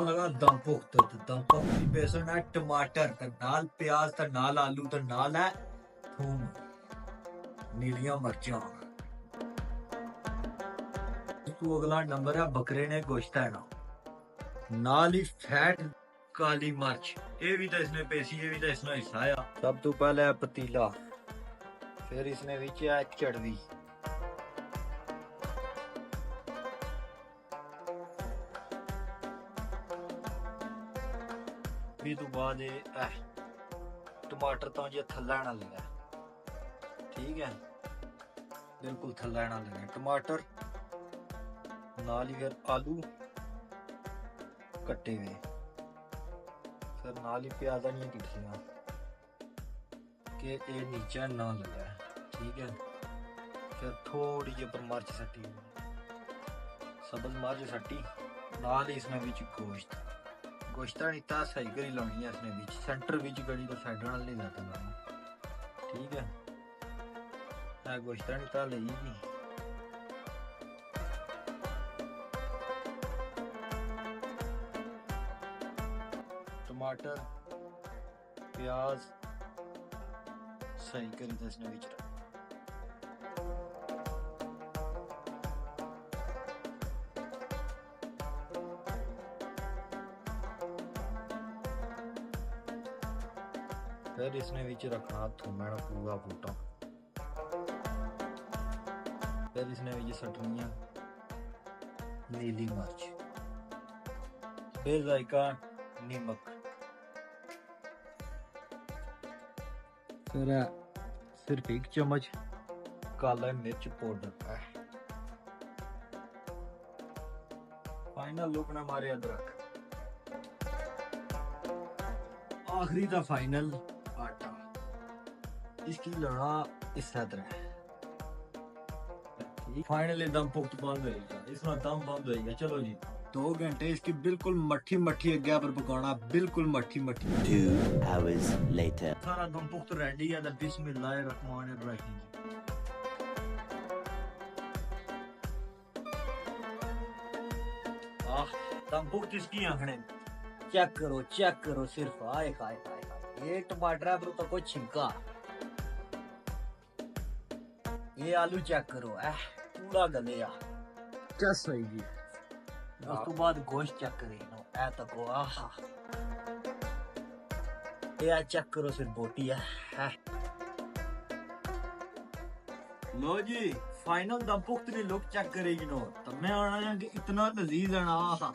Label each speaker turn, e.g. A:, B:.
A: लगा दम पुख्त ते दम पुख्त दी बेसन है टमाटर ते नाल प्याज ते नाल आलू ते नाल है थूम नीलियां मर्चां। तू अगला नंबर है बकरे ने गोश्त है ना नाल ही फैट काली मिर्च ये भी तो इसने पेशी ये भी तो इसने हिस्सा। सब तो पहले है पतीला फिर इसने विच है चड़वी फिर तो बाद टमाटर तो ये थल्ला ना लगा ठीक है बिल्कुल थल्ला ना लगा टमाटर नाल ही फिर आलू कट्टे हुए फिर नाल ही प्याज नहीं टिक्कियां कि ये नीचे ना लगा ठीक है फिर थोड़ी जी पर मिर्च सट्टी सब्ज मिर्च सट्टी नाल ही इसमें बीच गोश्त गोश्ता नहीं ता सही करी लानी है इसने बीच सेंटर बीच गड़ी तो साइड नाल नहीं जाता लाना ठीक है गोश्ता नहीं ता लेगी टमाटर प्याज सही करी था इसने बीच फिर इसने बीच रखना थूमना पूरा बूटा फिर इसने बीच सटनिया नीली मिर्च फिर जायका नमक फिर सिर्फ एक चम्मच काला मिर्च पाउडर फाइनल लुक ना हमारे अदरक आखिरी था फाइनल आटा इसकी लड़ा इस तरह फाइनली दम पुख्त बंद होएगा इसमें दम बंद होएगा चलो जी 2 घंटे इसकी बिल्कुल मट्ठी मट्ठी अग्गे पर पकाना बिल्कुल मट्ठी मट्ठी
B: 2 hours later
A: सारा दम पुख्त रेडी है बिस्मिल्लाहिर्रहमानिर्रहीम दम पुख्त इसकी आंखने चेक करो सिर्फ आए खाए ये टमाटर है तो कोई छिंका ये आलू चेक करो पूरा गले क्या सही जी उस तो बाद गोश्त चेक करे ऐ तको आहा ये चेक करो सिर्फ बोटी है लो जी फाइनल दम पुख्त ने लुक चेक करेगी नो तब मैं आना कि इतना लजीज है ना आहा